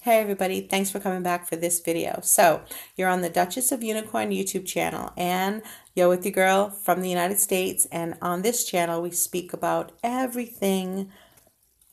Hey everybody, thanks for coming back for this video. So, you're on the Duchess of Unicorn YouTube channel, and you're with your girl from the United States, and on this channel we speak about everything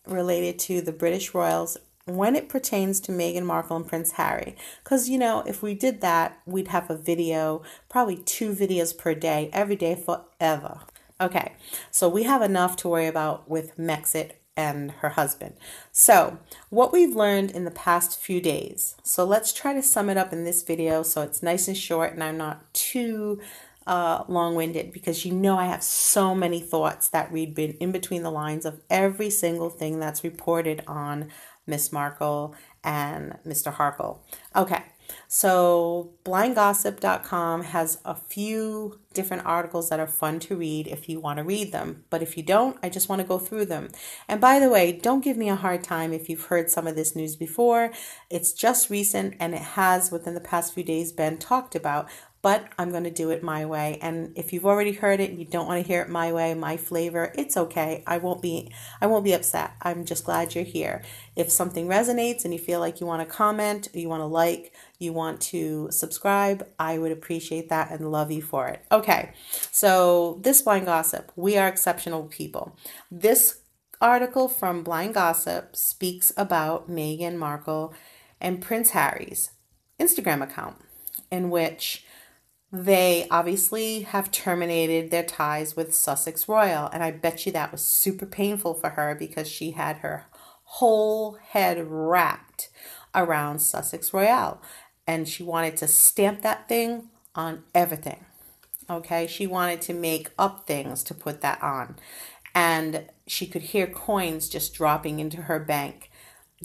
related to the British royals when it pertains to Meghan Markle and Prince Harry. Because, if we did that, we'd have a video, probably 2 videos per day, every day forever. Okay, so we have enough to worry about with Mexit and her husband. So what we've learned in the past few days. So let's try to sum it up in this video so it's nice and short and I'm not too long-winded, because I have so many thoughts that read in between the lines of every single thing that's reported on Miss Markle and Mr. Harkle. Okay, so blindgossip.com has a few different articles that are fun to read if you want to read them. But if you don't, I just want to go through them. And by the way, don't give me a hard time if you've heard some of this news before. It's just recent and it has within the past few days been talked about. But I'm going to do it my way. And if you've already heard it and you don't want to hear it my way, my flavor, it's okay. I won't be upset. I'm just glad you're here. If something resonates and you feel like you want to comment, you want to like, you want to subscribe, I would appreciate that and love you for it. Okay, so this Blind Gossip, we are exceptional people. This article from Blind Gossip speaks about Meghan Markle and Prince Harry's Instagram account, in which they obviously have terminated their ties with Sussex Royal. And I bet you that was super painful for her, because she had her whole head wrapped around Sussex Royal. And she wanted to stamp that thing on everything. Okay, she wanted to make up things to put that on. And she could hear coins just dropping into her bank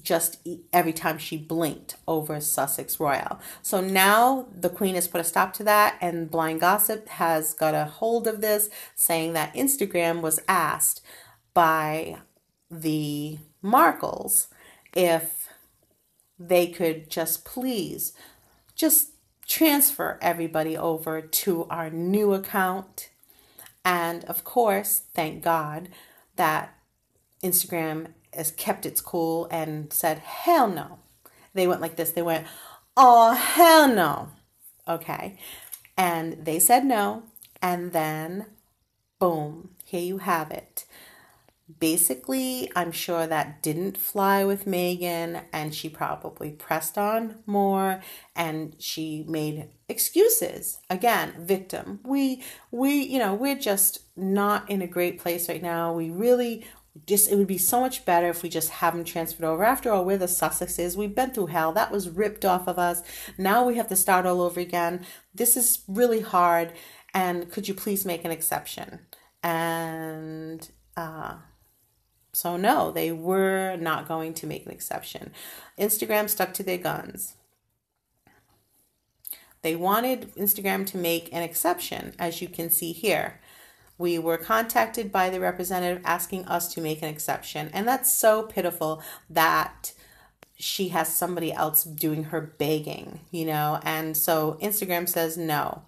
just every time she blinked over Sussex Royal. So now the Queen has put a stop to that, and Blind Gossip has got a hold of this, saying that Instagram was asked by the Markles if they could just please just transfer everybody over to our new account. And of course, thank God that Instagram has kept its cool and said, hell no. They went like this. They went, oh, hell no. Okay. And they said no. And then, boom, here you have it. Basically, I'm sure that didn't fly with Meghan, and she probably pressed on more, and she made excuses. Again, victim. We're just not in a great place right now. We really it would be so much better if we just have them transferred over. After all, we're the Sussexes. We've been through hell. That was ripped off of us. Now we have to start all over again. This is really hard. And could you please make an exception? And so no, they were not going to make an exception. Instagram stuck to their guns. They wanted Instagram to make an exception, as you can see here. We were contacted by the representative asking us to make an exception. And that's so pitiful that she has somebody else doing her begging, And so Instagram says no.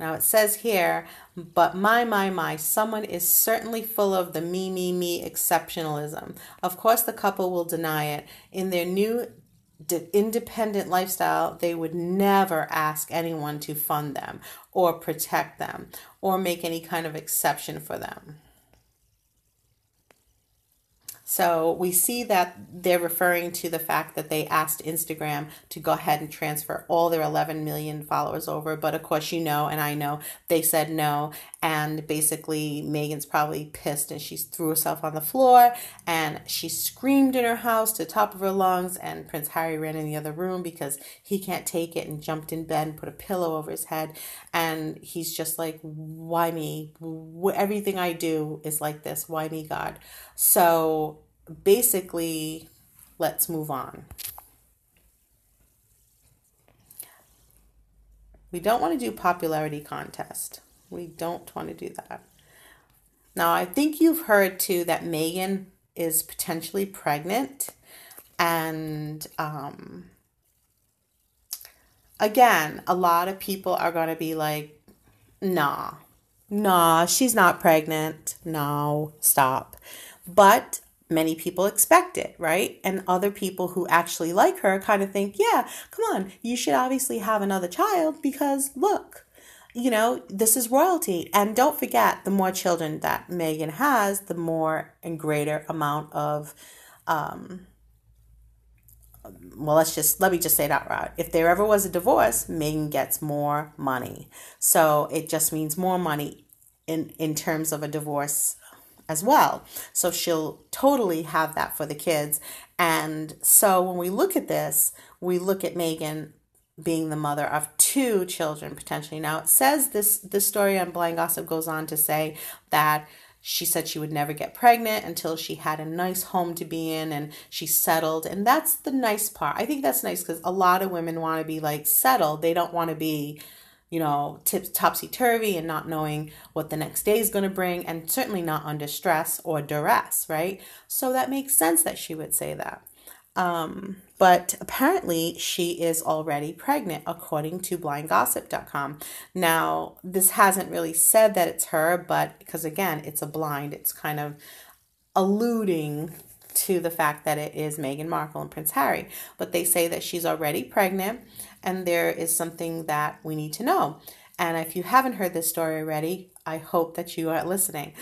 Now it says here, but my, someone is certainly full of the me exceptionalism. Of course, the couple will deny it. In their new independent lifestyle, they would never ask anyone to fund them or protect them or make any kind of exception for them. So we see that they're referring to the fact that they asked Instagram to go ahead and transfer all their 11 million followers over. But of course, and I know, they said no. And basically, Meghan's probably pissed, and she threw herself on the floor and she screamed in her house to the top of her lungs. And Prince Harry ran in the other room because he can't take it, and jumped in bed and put a pillow over his head. And he's just like, why me? Everything I do is like this. Why me, God? So basically, let's move on. We don't want to do popularity contest. We don't want to do that. Now, I think you've heard too that Meghan is potentially pregnant. And again, a lot of people are going to be like, nah, Nah, she's not pregnant. No, stop. But many people expect it, right? And other people who actually like her kind of think, yeah, come on, you should obviously have another child because look, this is royalty. And don't forget, the more children that Meghan has, the more and greater amount of well, let me just say that right. If there ever was a divorce, Meghan gets more money. So it just means more money in terms of a divorce as well. So she'll totally have that for the kids. And so when we look at this, we look at Meghan being the mother of two children potentially. Now it says this story on Blind Gossip goes on to say that she said she would never get pregnant until she had a nice home to be in and she settled. And that's the nice part. I think that's nice because a lot of women want to be like settled. They don't want to be, topsy-turvy and not knowing what the next day is going to bring, and certainly not under stress or duress, right? So that makes sense that she would say that. But apparently she is already pregnant, according to blindgossip.com. Now, this hasn't really said that it's her, but because again, it's a blind, it's kind of alluding to the fact that it is Meghan Markle and Prince Harry. But they say that she's already pregnant, and there is something that we need to know. And if you haven't heard this story already, I hope that you are listening.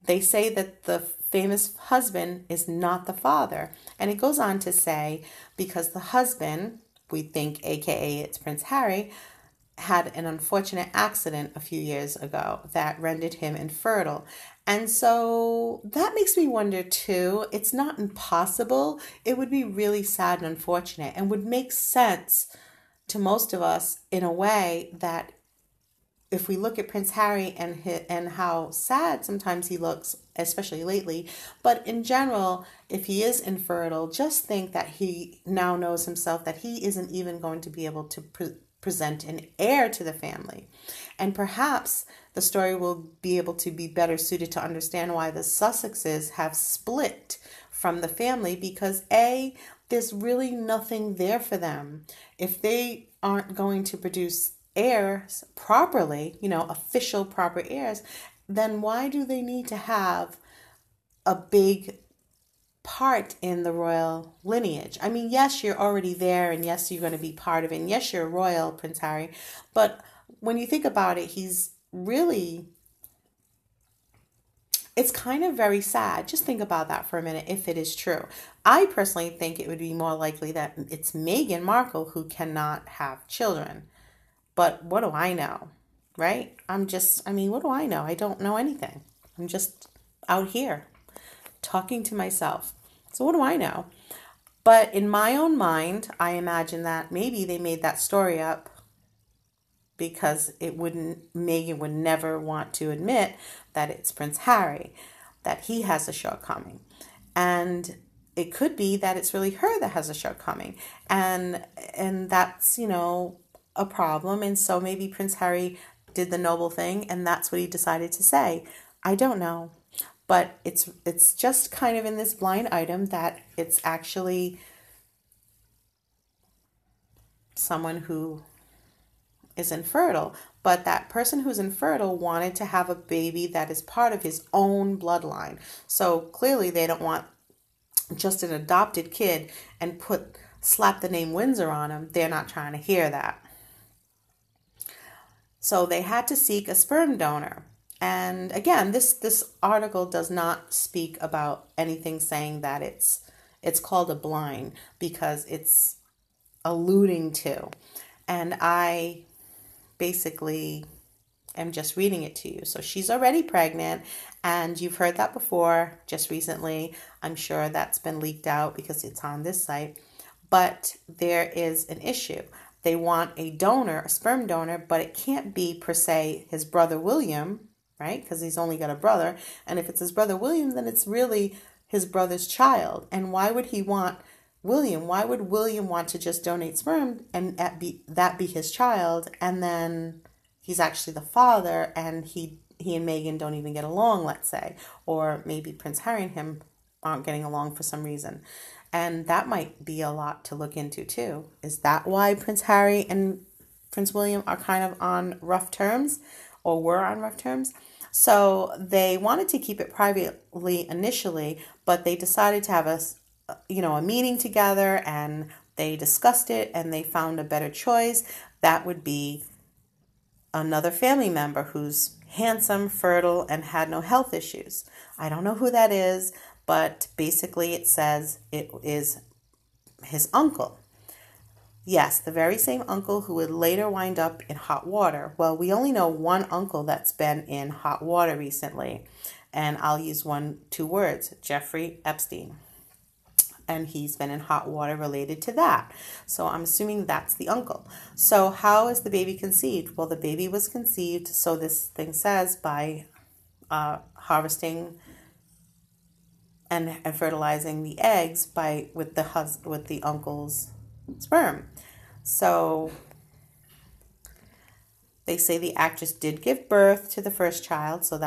They say that the famous husband is not the father. And it goes on to say, because the husband, we think AKA it's Prince Harry, had an unfortunate accident a few years ago that rendered him infertile. And so that makes me wonder too, it's not impossible. It would be really sad and unfortunate and would make sense to most of us in a way that if we look at Prince Harry and how sad sometimes he looks, especially lately, but in general, if he is infertile, just think that he now knows himself that he isn't even going to be able to present an heir to the family. And perhaps the story will be able to be better suited to understand why the Sussexes have split from the family, because there's really nothing there for them. If they aren't going to produce heirs properly, official proper heirs, then why do they need to have a big part in the royal lineage? I mean, yes, you're already there, and yes, you're going to be part of it, and yes, you're royal, Prince Harry, but when you think about it, it's kind of very sad. Just think about that for a minute, if it is true. I personally think it would be more likely that it's Meghan Markle who cannot have children. But what do I know, right? What do I know? I don't know anything. I'm just out here talking to myself. So what do I know? But in my own mind, I imagine that maybe they made that story up because Meghan would never want to admit that it's Prince Harry, that he has a shortcoming. And it could be that it's really her that has a shortcoming. And that's, a problem. And so maybe Prince Harry did the noble thing and that's what he decided to say. I don't know. But it's just kind of in this blind item that it's actually someone who is infertile. But that person who's infertile wanted to have a baby that is part of his own bloodline. So clearly they don't want just an adopted kid and slap the name Windsor on him. They're not trying to hear that. So they had to seek a sperm donor. And again, this article does not speak about anything saying that it's called a blind, because it's alluding to. And I basically am just reading it to you. So she's already pregnant, and you've heard that before just recently. I'm sure that's been leaked out because it's on this site. But there is an issue. They want a donor, a sperm donor, but it can't be per se his brother William, right? Because he's only got a brother. And if it's his brother William, then it's really his brother's child. And why would he want William? Why would William want to just donate sperm and that be his child? And then he's actually the father, and he and Meghan don't even get along, let's say. Or maybe Prince Harry and him aren't getting along for some reason. And that might be a lot to look into too. Is that why Prince Harry and Prince William are kind of on rough terms? or were on rough terms. So they wanted to keep it privately initially, but they decided to have a meeting together, and they discussed it, and they found a better choice. That would be another family member who's handsome, fertile, and had no health issues. I don't know who that is, but basically it says it is his uncle. Yes, the very same uncle who would later wind up in hot water. Well, we only know one uncle that's been in hot water recently, and I'll use two words, Jeffrey Epstein. And he's been in hot water related to that. So I'm assuming that's the uncle. So how is the baby conceived? Well, the baby was conceived, so this thing says, by harvesting and fertilizing the eggs with the uncle's sperm. So they say the actress did give birth to the first child, so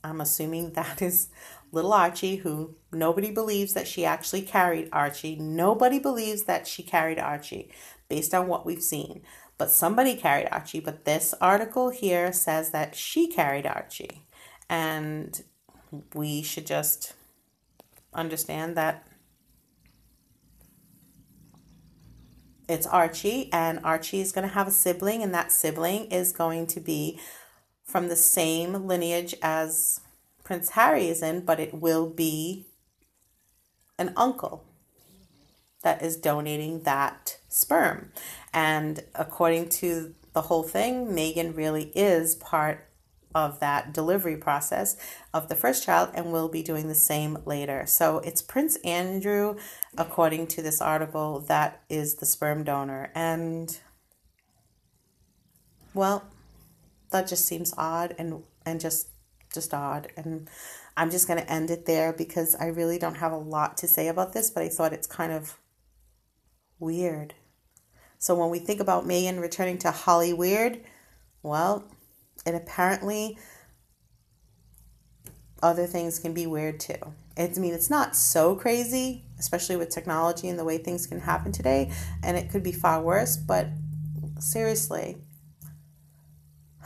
I'm assuming that is little Archie, who nobody believes that she actually carried Archie. Nobody believes that she carried Archie based on what we've seen. But somebody carried Archie, but this article here says that she carried Archie. And we should just understand that it's Archie, and Archie is going to have a sibling, and that sibling is going to be from the same lineage as Prince Harry is in, but it will be an uncle that is donating that sperm. And according to the whole thing, Meghan really is part of that delivery process of the first child and will be doing the same later. So it's Prince Andrew, according to this article, that is the sperm donor. And, well, that just seems odd and just odd. And I'm just going to end it there because I really don't have a lot to say about this, but I thought it's kind of weird. So when we think about Meghan returning to Hollyweird, well, and apparently other things can be weird too. It's not so crazy, especially with technology and the way things can happen today, and it could be far worse, but seriously.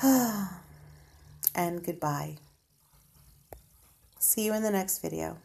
And goodbye. See you in the next video.